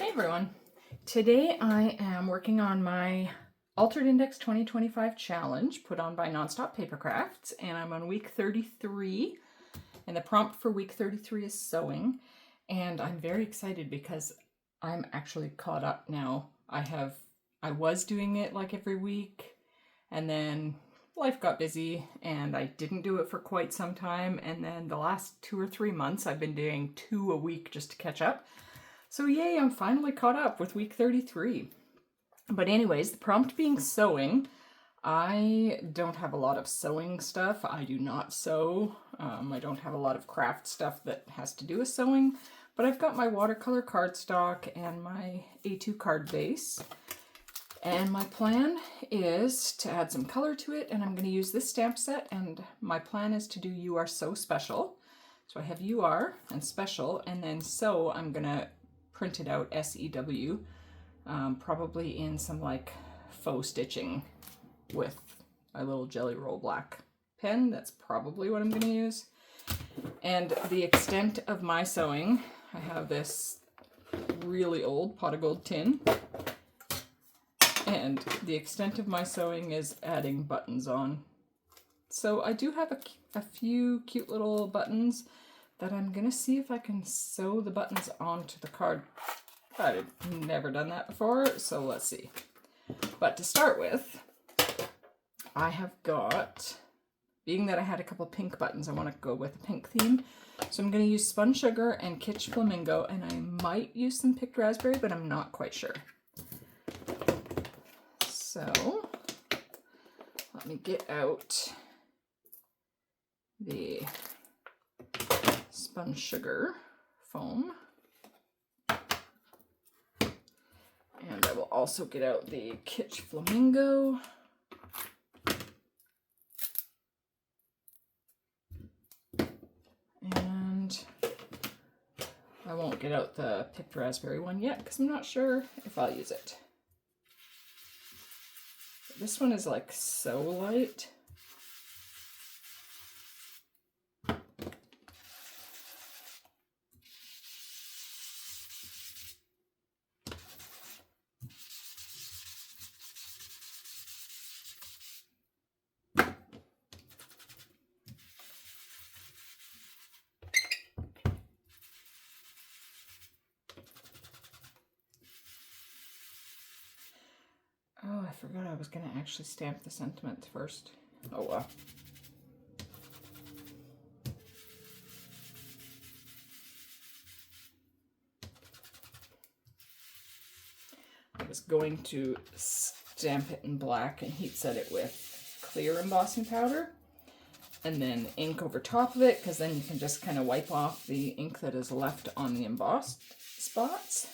Hey everyone. Today I am working on my Altered Index 2025 challenge put on by Nonstop Paper Crafts, and I'm on week 33, and the prompt for week 33 is sewing, and I'm very excited because I'm actually caught up now. I was doing it like every week, and then life got busy and I didn't do it for quite some time, and then the last 2 or 3 months I've been doing 2 a week just to catch up. So yay, I'm finally caught up with week 33. But anyways, the prompt being sewing. I don't have a lot of sewing stuff. I do not sew. I don't have a lot of craft stuff that has to do with sewing. But I've got my watercolor cardstock and my A2 card base. And my plan is to add some color to it, and I'm going to use this stamp set, and my plan is to do You Are So Special. So I have You Are and Special, and then Sew I'm going to print it out SEW, probably in some like faux stitching with a little Jelly Roll Black pen. That's probably what I'm going to use. And the extent of my sewing, I have this really old pot of gold tin, and the extent of my sewing is adding buttons on. So I do have a few cute little buttons that I'm gonna see if I can sew the buttons onto the card. I've never done that before, so let's see. But to start with, I have got, being that I had a couple pink buttons, I want to go with a pink theme. So I'm gonna use Spun Sugar and Kitsch Flamingo, and I might use some picked raspberry, but I'm not quite sure. So let me get out the Spun Sugar foam, and I will also get out the Kitsch Flamingo, and I won't get out the picked raspberry one yet because I'm not sure if I'll use it. This one is like so light. Oh, I forgot I was going to actually stamp the sentiments first. Oh well. I was going to stamp it in black and heat set it with clear embossing powder, and then ink over top of it, because then you can just kind of wipe off the ink that is left on the embossed spots.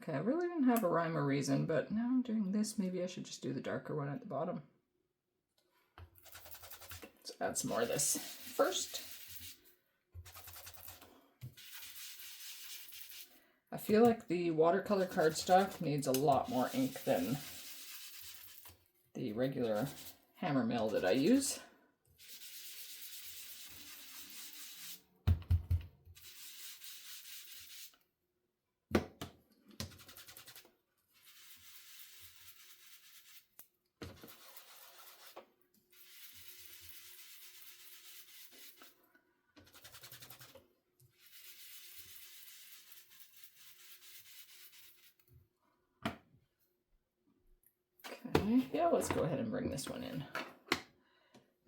Okay, I really didn't have a rhyme or reason, but now I'm doing this, maybe I should just do the darker one at the bottom. Let's add some more of this first. I feel like the watercolor cardstock needs a lot more ink than the regular hammer mill that I use. Okay, yeah, let's go ahead and bring this one in.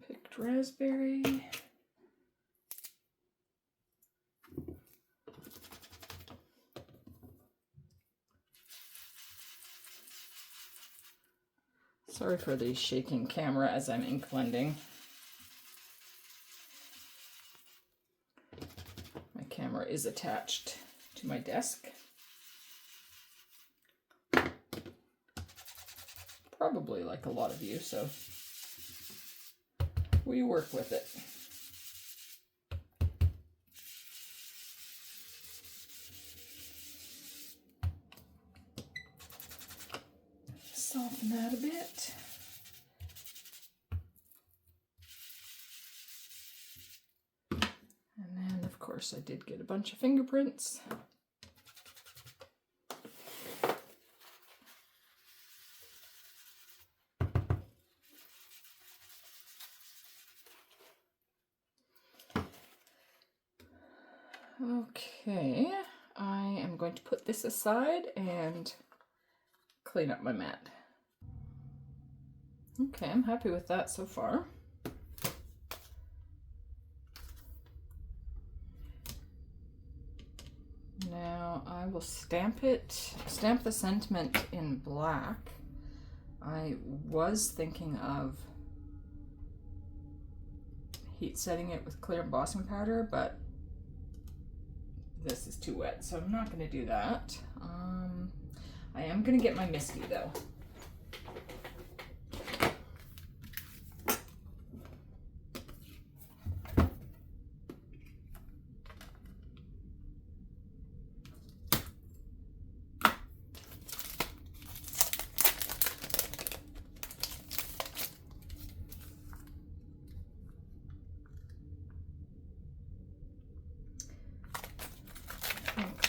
Picked raspberry. Sorry for the shaking camera as I'm ink blending. My camera is attached to my desk. Probably like a lot of you, so we work with it. Soften that a bit. course, I did get a bunch of fingerprints. Okay, I am going to put this aside and clean up my mat. Okay, I'm happy with that so far. Now I will stamp the sentiment in black. I was thinking of heat setting it with clear embossing powder, but this is too wet, so I'm not going to do that. I am going to get my Misty though.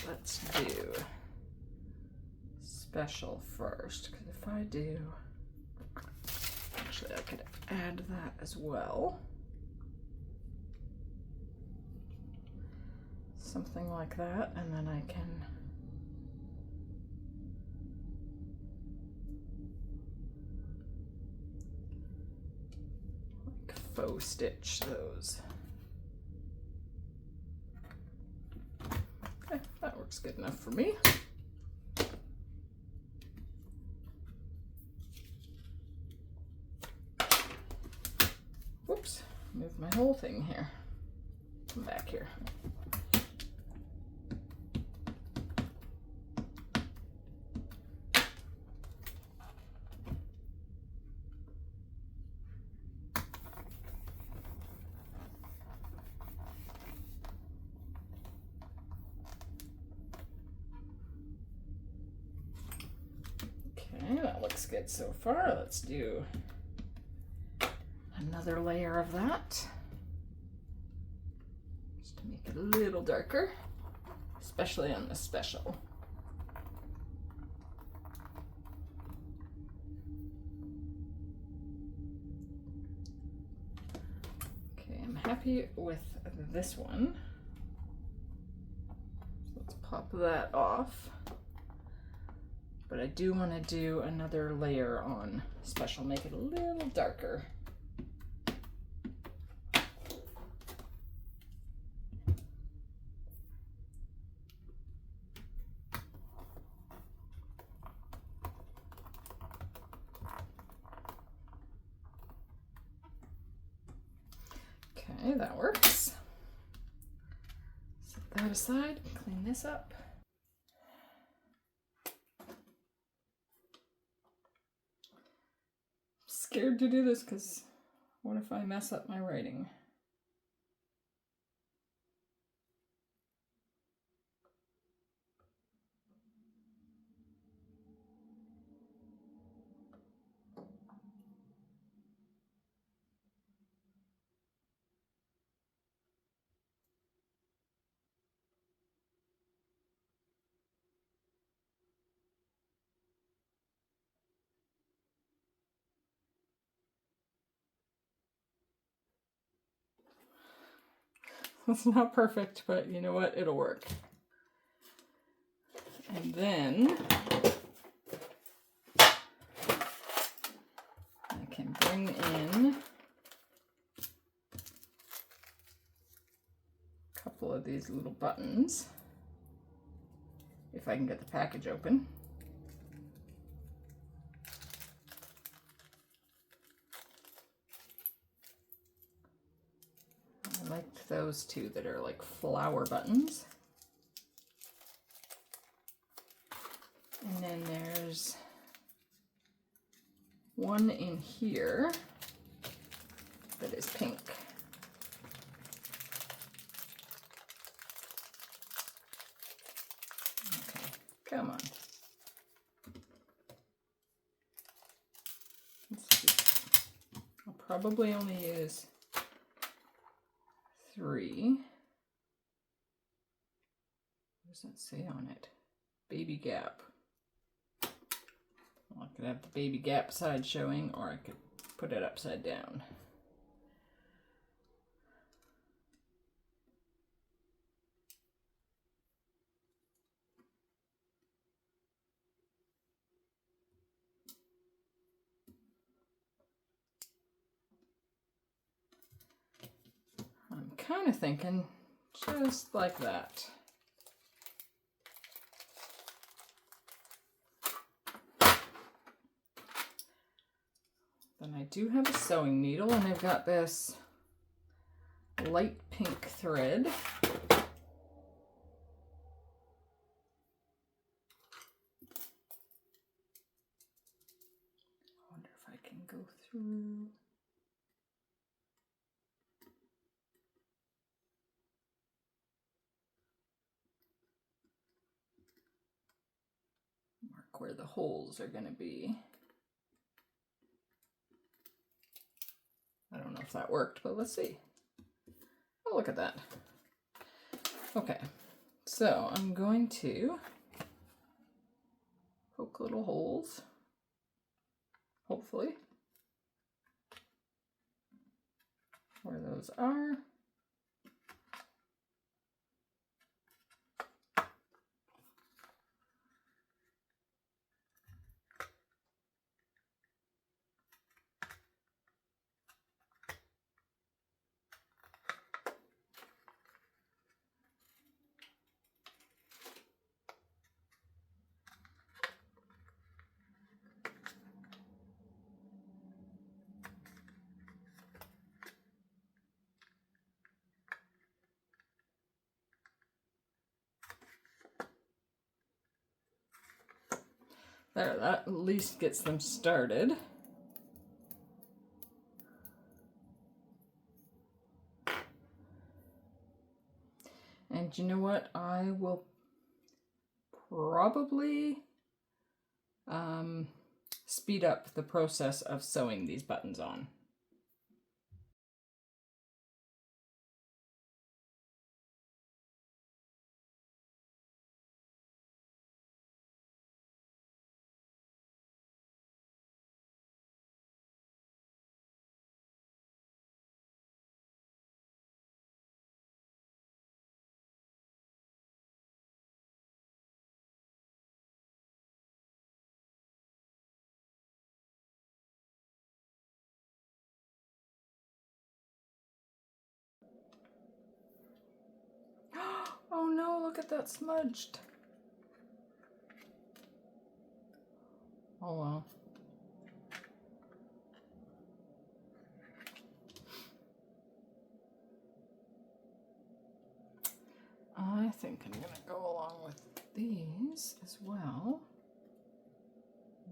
Let's do special first, because if I do, actually I could add that as well. Something like that, and then I can like faux stitch those. Okay, that works good enough for me. Whoops, move my whole thing here. Come back here. Okay, that looks good so far. Let's do another layer of that, just to make it a little darker, especially on the special. Okay, I'm happy with this one. So let's pop that off. But I do want to do another layer on special, make it a little darker. Okay, that works. Set that aside, clean this up. Scared to do this because what if I mess up my writing? It's not perfect, but you know what? It'll work. And then I can bring in a couple of these little buttons, if I can get the package open. I liked those two that are like flower buttons. And then there's one in here that is pink. Okay, come on. Let's see. I'll probably only use 3. What does that say on it? Baby gap. Well, I could have the baby gap side showing, or I could put it upside down. I'm kind of thinking just like that. Then I do have a sewing needle, and I've got this light pink thread. I wonder if I can go through. Mark where the holes are going to be. I don't know if that worked, but let's see. Oh, look at that. Okay, so I'm going to poke little holes, hopefully, where those are. There, that at least gets them started. And you know what? I will probably speed up the process of sewing these buttons on. Oh no, look at that smudged. Oh well. I think I'm gonna go along with these as well.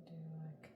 Do like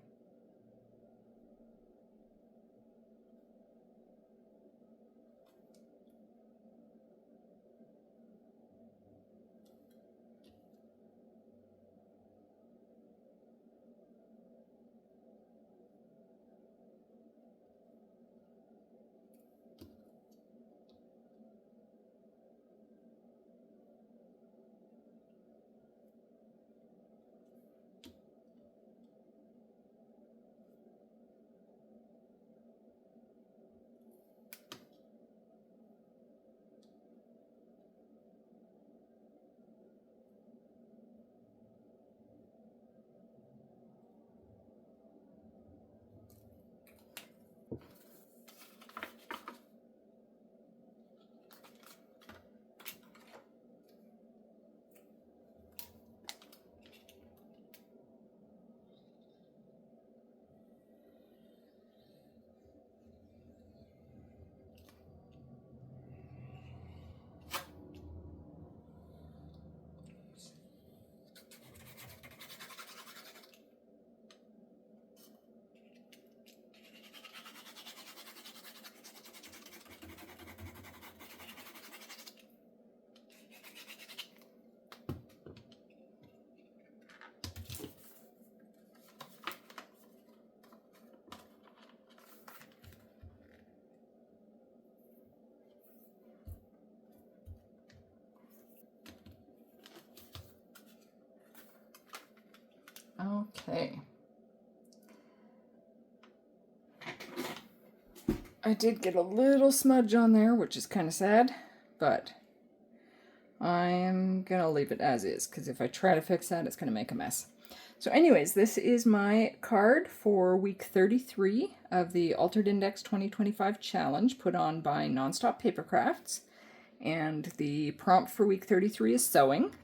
Okay. I did get a little smudge on there, which is kind of sad, but I'm gonna leave it as is, because if I try to fix that, it's gonna make a mess. So anyways, this is my card for week 33 of the Altered Index 2025 challenge put on by Nonstop Paper Crafts. And the prompt for week 33 is sewing.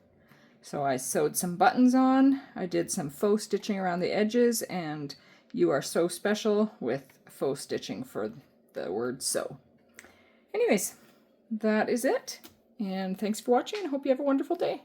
So I sewed some buttons on, I did some faux stitching around the edges, and you are so special with faux stitching for the word sew. Anyways, that is it. And thanks for watching. I hope you have a wonderful day.